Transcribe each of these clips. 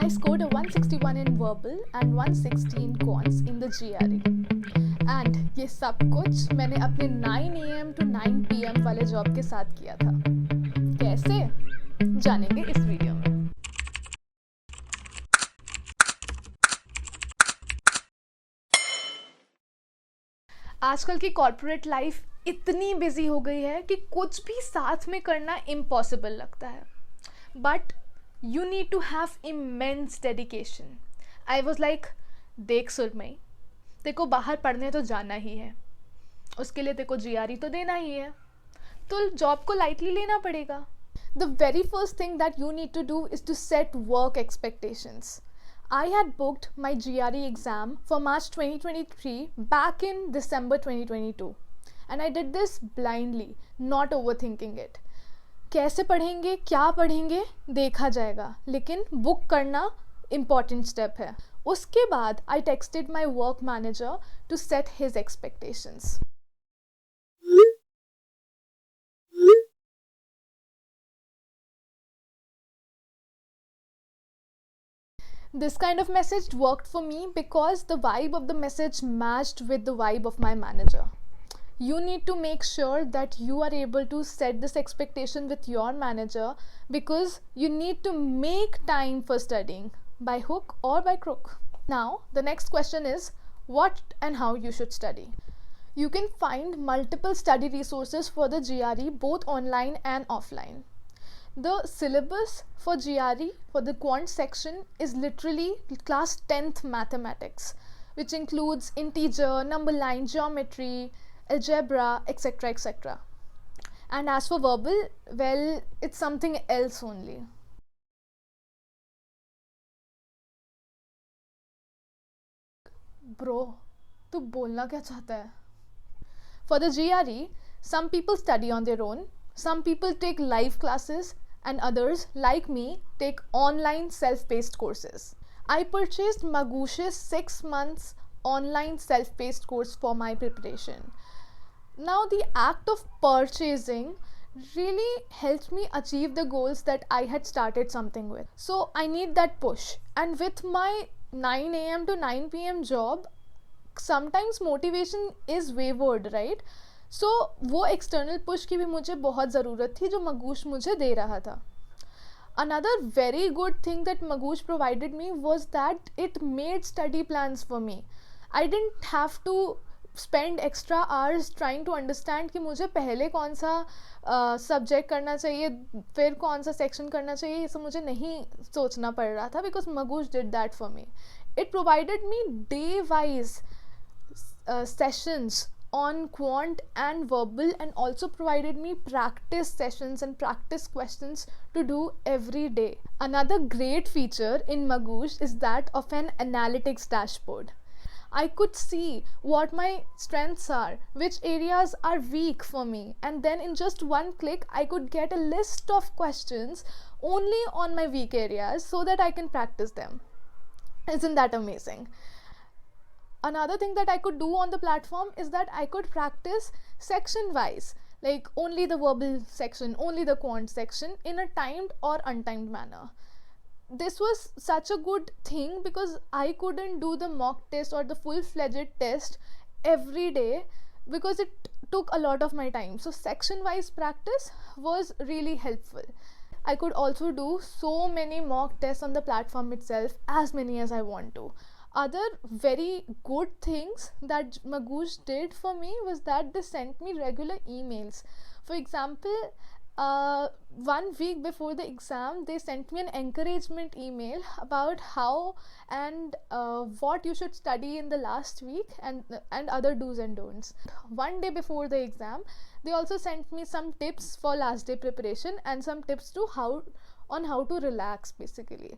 I scored a 161 in verbal and 160 in quants in the GRE. And ये सब कुछ मैंने अपने 9 AM to 9 PM वाले जॉब के साथ किया था. कैसे? जानेंगे इस वीडियो में. आजकल की कॉर्पोरेट लाइफ इतनी बिजी हो गई है कि कुछ भी साथ में करना इम्पॉसिबल लगता है. But you need to have immense dedication. I was like, देख सुरमई, तेको बाहर पढ़ने तो जाना ही है, उसके लिए तेको GRE तो देना ही है, तो जॉब को लाइटली लेना पड़ेगा. The very first thing that you need to do is to set work expectations. I had booked my GRE exam for March 2023 back in December 2022 and I did this blindly, not overthinking it. कैसे पढ़ेंगे, क्या पढ़ेंगे देखा जाएगा, लेकिन book करना important step है. उसके बाद I texted my work manager to set his expectations. This kind of message worked for me because the vibe of the message matched with the vibe of my manager. You need to make sure that you are able to set this expectation with your manager because you need to make time for studying by hook or by crook. Now, the next question is what and how you should study. You can find multiple study resources for the GRE both online and offline. The syllabus for GRE for the quant section is literally class 10th mathematics, which includes integer, number line, geometry, algebra, etc. And as for verbal, well, it's something else only. Bro, तू बोलना क्या चाहता है? For the GRE, some people study on their own, some people take live classes, and others, like me, take online self-paced courses. I purchased Magoosh's 6 months online self-paced course for my preparation. Now, the act of purchasing really helped me achieve the goals that I had started something with. So, I need that push. And with my 9 AM to 9 PM job, sometimes motivation is wavered, right? So, वो external push की भी मुझे बहुत ज़रूरत थी जो Magoosh मुझे दे रहा था. Another very good thing that Magoosh provided me was that it made study plans for me. I didn't have to spend extra hours trying to understand कि मुझे पहले कौन सा सब्जेक्ट करना चाहिए, फिर कौन सा सेक्शन करना चाहिए, ये सब मुझे नहीं सोचना पड़ रहा था because Magoosh did that for me. It provided me day-wise sessions on quant and verbal and also provided me practice sessions and practice questions to do every day. Another great feature in Magoosh is that of an analytics dashboard. I could see what my strengths are, which areas are weak for me, and then in just one click I could get a list of questions only on my weak areas so that I can practice them. Isn't that amazing? Another thing that I could do on the platform is that I could practice section wise, like only the verbal section, only the quant section in a timed or untimed manner. This was such a good thing because I couldn't do the mock test or the full-fledged test every day because it took a lot of my time. So section-wise practice was really helpful. I could also do so many mock tests on the platform itself, as many as I want to. Other very good things that Magoosh did for me was that they sent me regular emails. For example, 1 week before the exam, they sent me an encouragement email about how and what you should study in the last week and other do's and don'ts. 1 day before the exam, they also sent me some tips for last day preparation and some tips to how to relax basically.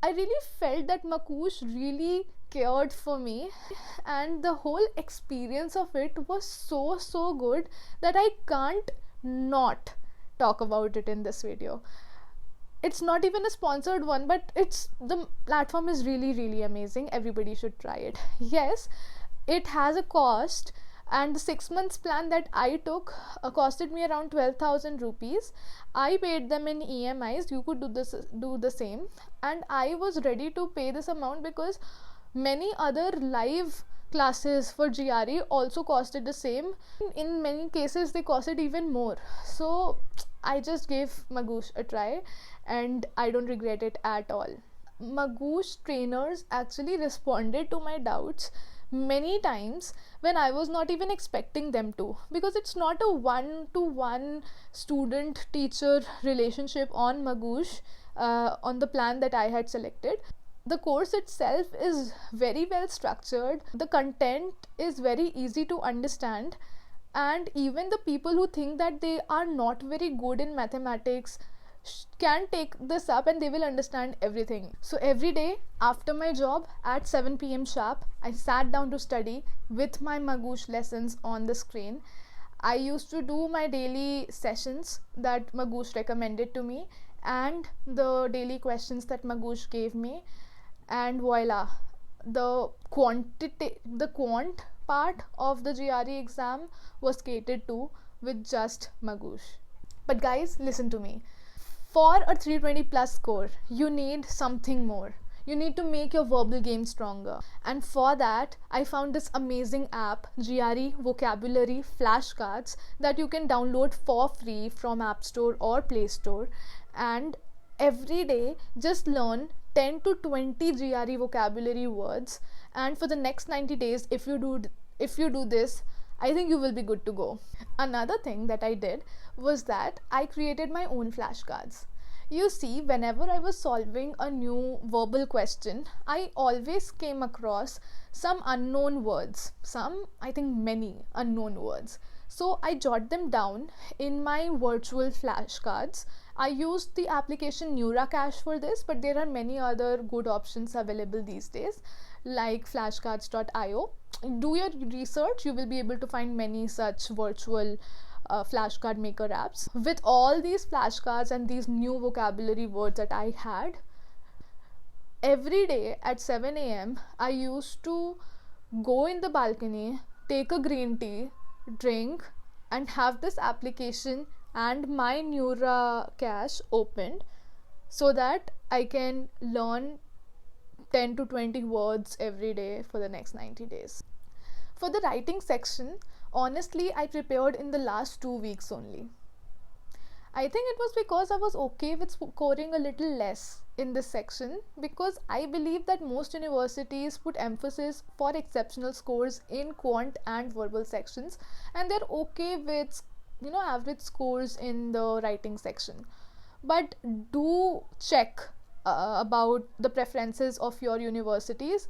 I really felt that Magoosh really cared for me and the whole experience of it was so good that I can't not talk about it in this video. It's not even a sponsored one, but the platform is really amazing. Everybody should try it. Yes, it has a cost And the 6 months plan that I took costed me around 12,000 rupees. I paid them in EMIs. You could do the same, and I was ready to pay this amount because many other live classes for GRE also costed the same. In many cases they costed even more. So I just gave Magoosh a try, and I don't regret it at all. Magoosh trainers actually responded to my doubts many times when I was not even expecting them to, because it's not a one-to-one student teacher relationship on Magoosh, on the plan that I had selected. The course itself is very well structured, the content is very easy to understand, and even the people who think that they are not very good in mathematics can take this up and they will understand everything. So every day after my job at 7 p.m. sharp, I sat down to study with my Magoosh lessons on the screen. I used to do my daily sessions that Magoosh recommended to me and the daily questions that Magoosh gave me, and voila, the quant part of the GRE exam was catered to with just Magoosh. But guys, listen to me. For a 320 plus score, you need something more. You need to make your verbal game stronger. And for that, I found this amazing app, GRE Vocabulary flashcards, that you can download for free from App Store or Play Store. And every day, just learn 10 to 20 GRE vocabulary words. And for the next 90 days, if you do this, I think you will be good to go. Another thing that I did was that I created my own flashcards. You see, whenever I was solving a new verbal question, I always came across some unknown words, I think many unknown words. So I jot them down in my virtual flashcards. I used the application NeuraCache for this, but there are many other good options available these days, like flashcards.io. Do your research, you will be able to find many such virtual flashcard maker apps. With all these flashcards and these new vocabulary words that I had, every day at 7 a.m. I used to go in the balcony, take a green tea, drink, and have this application and my NeuraCache opened so that I can learn 10 to 20 words every day for the next 90 days. For the writing section, honestly, I prepared in the last 2 weeks only. I think it was because I was okay with scoring a little less in this section, because I believe that most universities put emphasis for exceptional scores in quant and verbal sections, and they're okay with average scores in the writing section. But do check about the preferences of your universities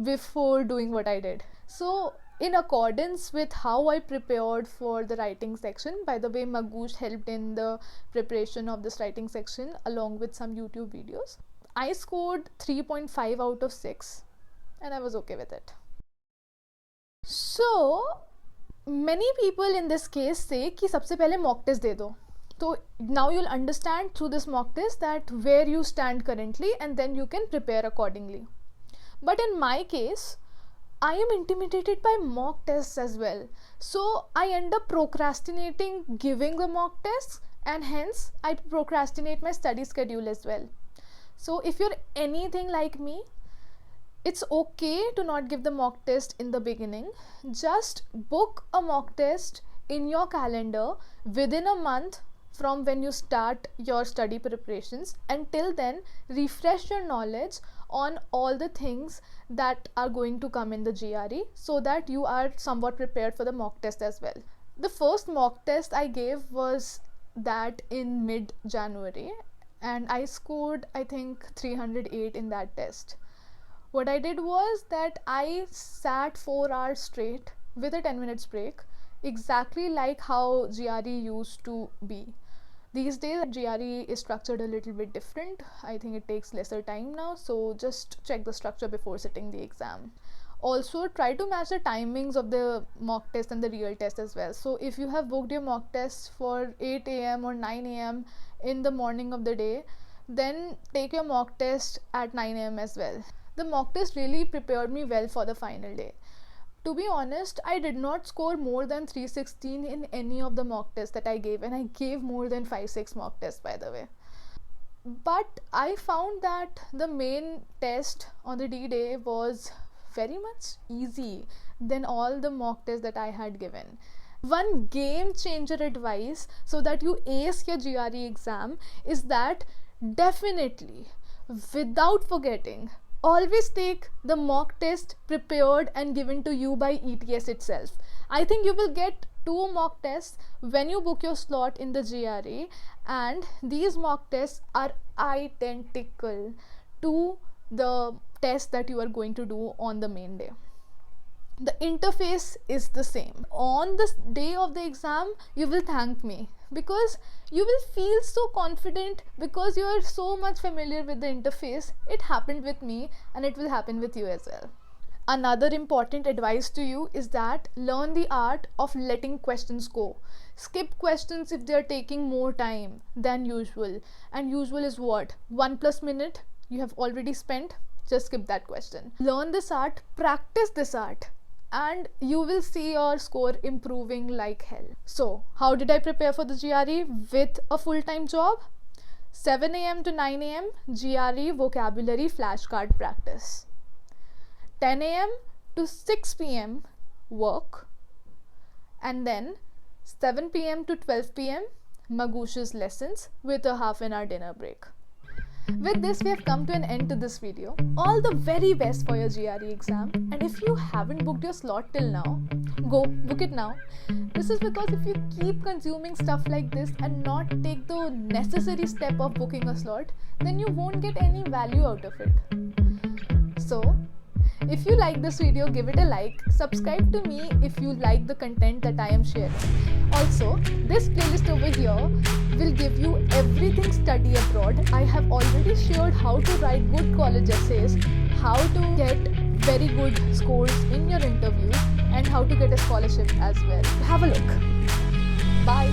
before doing what I did. So in accordance with how I prepared for the writing section, by the way, Magoosh helped in the preparation of this writing section along with some YouTube videos, I scored 3.5 out of 6 and I was okay with it. So many people in this case say कि सबसे पहले mock test दे दो. So now you'll understand through this mock test that where you stand currently, and then you can prepare accordingly. But in my case, I am intimidated by mock tests as well. So I end up procrastinating giving the mock tests, and hence I procrastinate my study schedule as well. So if you're anything like me, it's okay to not give the mock test in the beginning. Just book a mock test in your calendar within a month from when you start your study preparations. Until then, refresh your knowledge on all the things that are going to come in the GRE so that you are somewhat prepared for the mock test as well. The first mock test I gave was that in mid-January, and I scored I think 308 in that test. What I did was that I sat 4 hours straight with a 10 minutes break, exactly like how GRE used to be. These days GRE is structured a little bit different. I think it takes lesser time now, so just check the structure before sitting the exam. Also try to match the timings of the mock test and the real test as well. So if you have booked your mock test for 8 a.m. or 9 a.m. in the morning of the day, then take your mock test at 9 a.m. as well. The mock test really prepared me well for the final day. To be honest, I did not score more than 316 in any of the mock tests that I gave, and I gave more than 5-6 mock tests, by the way. But I found that the main test on the D-Day was very much easy than all the mock tests that I had given. One game changer advice so that you ace your GRE exam is that definitely, without forgetting, always take the mock test prepared and given to you by ETS itself. I think you will get 2 mock tests when you book your slot in the GRE, and these mock tests are identical to the test that you are going to do on the main day. The interface is the same. On the day of the exam, you will thank me because you will feel so confident because you are so much familiar with the interface. It happened with me and it will happen with you as well. Another important advice to you is that learn the art of letting questions go. Skip questions if they are taking more time than usual. And usual is what? 1+ minute you have already spent. Just skip that question. Learn this art, practice this art, and you will see your score improving like hell. So, how did I prepare for the GRE with a full-time job? 7 a.m. to 9 a.m. GRE Vocabulary flashcard practice. 10 a.m. to 6 p.m. work. And then 7 p.m. to 12 p.m. Magoosh's lessons with a half-an-hour dinner break. With this, we have come to an end to this video. All the very best for your GRE exam, and if you haven't booked your slot till now, go book it now. This is because if you keep consuming stuff like this and not take the necessary step of booking a slot, then you won't get any value out of it. So, if you like this video, give it a like. Subscribe to me if you like the content that I am sharing. Also, this playlist over here will give you everything study abroad. I have already shared how to write good college essays, how to get very good scores in your interviews, and how to get a scholarship as well. Have a look. Bye.